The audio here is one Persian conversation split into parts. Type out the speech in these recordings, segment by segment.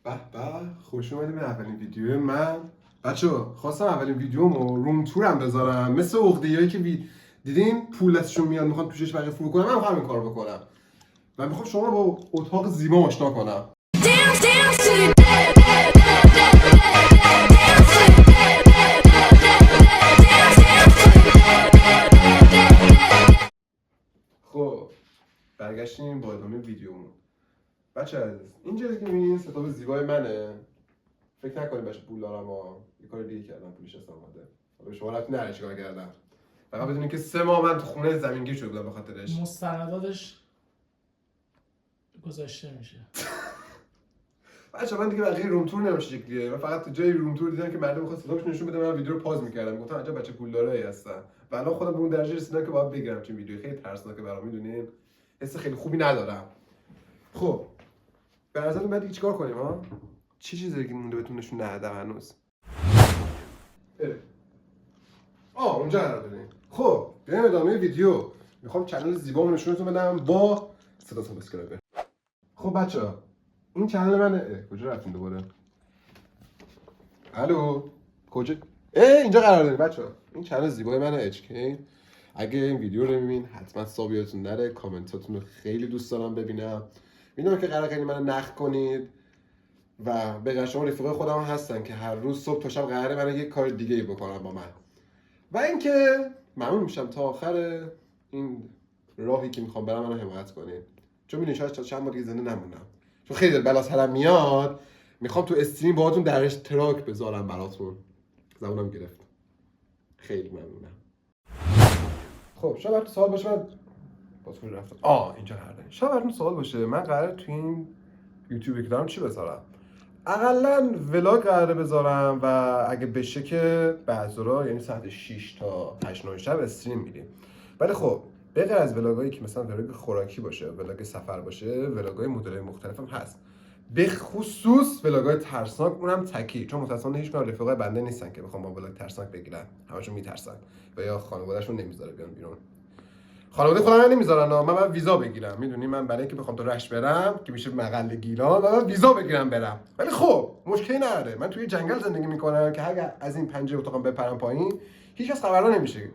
به خوش اومدیم به اولین ویدیو من. بچه‌ها خواستم اولین ویدیومو روم تورم بذارم، مثل عقده‌ایایی که دیدین پول ازشون میاد میخوام توشش بقیه فرو کنم، من میخوام این کارو بکنم و میخوام شما رو با اتاق زیبا آشنا کنم. خب برگشتیم با ادامه ویدیومون. بچه عزیز، اینجا که میبینین ستاپ زیبای منه. فکر نکنید بچه پول دارم یه کار دیگه کردم پولش حساب اومده. حالا شما رفت نره چیکار کردم. فقط بدونین که 3 ماه من تو خونه زمینگیر شده بودم به خاطرش. مستنداتش گذاشته میشه. بچه من دیگه بقیه روم تور نمیشه شکلیه. من فقط تو جای روم تور دیدم که مردم می‌خواست ستاپش نشون بده، من ویدیو رو پاز می‌کردم. گفتم عجب بچه پولدارایی هستن. و الان خودم به اون درجه رسیدم که باید بگیرم چه ویدیو خیلی ترسناکه برام، میدونین؟ حس خیلی خوبی ندارم. خب به نظرتون بعد چیکار کنیم ها؟ چه چیزی که مونده بهتون نشون ندادم هنوز؟ اونجا قرار داریم. خب بیایم ادامه ویدیو. میخوام چنل زیبامو نشونتون بدم با صدا سابسکرایبر. خب بچه‌ها این چنل منه. کجا رفتین دوباره؟ الو کجا؟ اینجا قرار داریم بچه‌ها. این چنل زیبای منه HK. اگه این ویدیو رو میبینین حتما ساب یادتون نره. کامنتاتون رو خیلی دوست دارم ببینم. میدونم که قراره خیلی منو نقد کنید و به شما رفیقای خودم هستن که هر روز صبح تا شب قراره من یک کار دیگه ای بکنم با من. و اینکه ممنون میشم تا آخر این راهی که میخوام برم منو حمایت کنید، چون میدونید شاید تا چند ماه دیگه زنده نمونم، چون خیلی بلا سرم میاد. میخوام تو استریم باهاتون در اشتراک بذارم براتون. زبونم گرفت. خیلی ممنونم. خب شاید براتون سوال باشه، من باز کجا رفتم؟ اینجا قراره. شاید براتون سوال باشه من قراره تو این یوتیوبی که دارم چی بذارم؟ اقلا ولاگ قراره بذارم و اگه بشه که بعضورا یعنی ساعت 6 تا 8 شب استریم میریم. ولی خب به غیر از ولاگایی که مثلا ولاگ خوراکی باشه، ولاگ سفر باشه، ولاگای مدل مختلف هم هست. به خصوص ولاگای ترسناک، اونم تکی، چون متأسفانه هیچ کدوم رفیقای بنده نیستن که بخوام با ولاگ ترسناک بگیرن. همشون میترسن و یا خانواده‌شون نمیذاره بیان بیرون. خانواده خودم من نمیذارن. من باید ویزا بگیرم. میدونی من برای اینکه بخوام تو رشت برم که میشه مقل گیلان، من باید ویزا بگیرم برم. ولی خب مشکلی نداره. من توی جنگل زندگی میکنم که اگه از این پنجره اتاقم بپرم پایین هیچ کس خبردار نمیشه،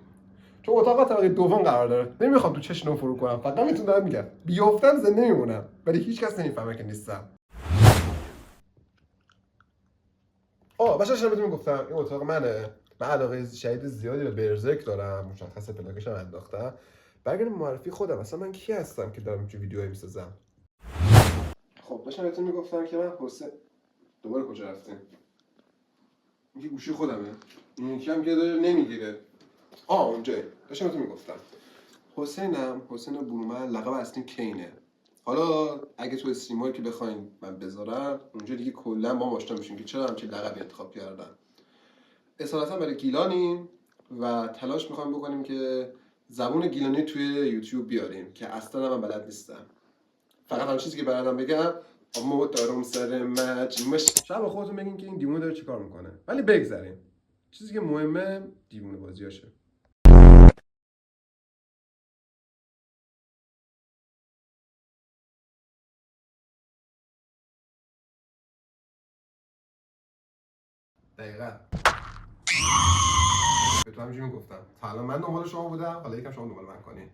چون اتاق طبقه دوم قرار داره. نمیخوام تو چشمم فرو کنم. فقط میتونم دارم میگم بیافتم زنده میمونم، ولی هیچ کس نمیفهمه که نیستم. بچه‌ها بهتون گفتم این اتاق منه. من علاقه شدید زیادی به برزرک دارم، مشخصه پلاکش هم انداختم. برگردیم معرفی خودم. اصلا من کی هستم که دارم اینجوری ویدیوهایی میسازم؟ خب داشتم بهتون میگفتم که من حسین. دوباره کجا رفتیم؟ این گوشی خودمه. این یکی هم که داره نمیگیره. اونجایی. داشتم بهتون میگفتم حسین برومن، لقب اصلی کینه. حالا اگه تو استریمایی که بخواین من بذارم اونجا دیگه کلا با آشنا میشین که چرا همچین لقبی انتخاب کردم. اصالتا برای گیلانیم و تلاش میخوایم بکنیم که زبون گیلانی توی یوتیوب بیاریم که اصلا من بلد نیستم. فقط همون چیزی که بلدم بگم اما دارم سر مجمش. شب خودتون بگین که این دیوونه داره چیکار میکنه، ولی بگذاریم. چیزی که مهمه دیوونه بازیاشه. دقیقاً به تو همینجوری میگفتم. تا الان من دنبال شما بودم، حالا یکم شما دنبال من کنین.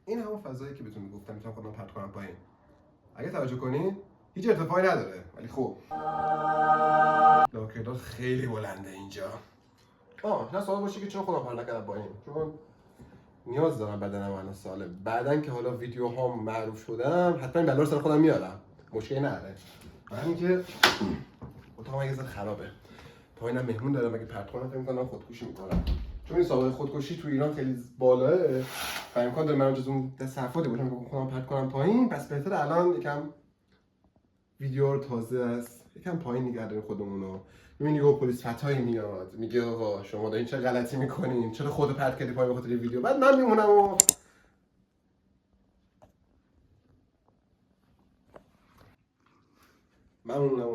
این همون فضایی که بهتون میگفتم میتونم خودم پرت کنم پایین. اگه توجه کنین هیچ ارتفاعی نداره، ولی خب لاکردات خیلی بلنده اینجا. نه سوال باشه که چرا خودم پرت نکردم پایین، چون نیاز دارم بدنم الان سالم. بعدن که حالا ویدیوهام معروف شدم حتما این بلا رو سر خودم میارم، مشکلی نداره. همین که اتاقم یه ذره خرابه، پایینم مهمون دارم. اگه پرت کنم فکر می‌کنم خودکشی می‌کنم، چون این سابقه خودکشی تو ایران خیلی بالاه و امکان داره من جز اون دست افرادی باشم که خودم پرت کنم پایین. پس بهتره الان یکم ویدیو رو تازه است یکم پایین نگه داریم خودمونو. می‌بینی یهو پلیس فتایی میاد میگه آقا شما دارین چه غلطی می‌کنین، چرا خودت پرت کردی پایین بخاطر ویدیو. بعد من میمونم و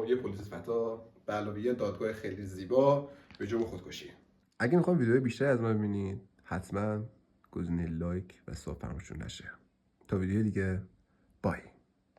یه پلیس فتا به علاوه یه دادگاه خیلی زیبا به جرم خودکشی. اگه میخوام ویدیو بیشتری از من ببینید حتما گزینه لایک و ساب فراموش نشه. تا ویدیو دیگه، بای.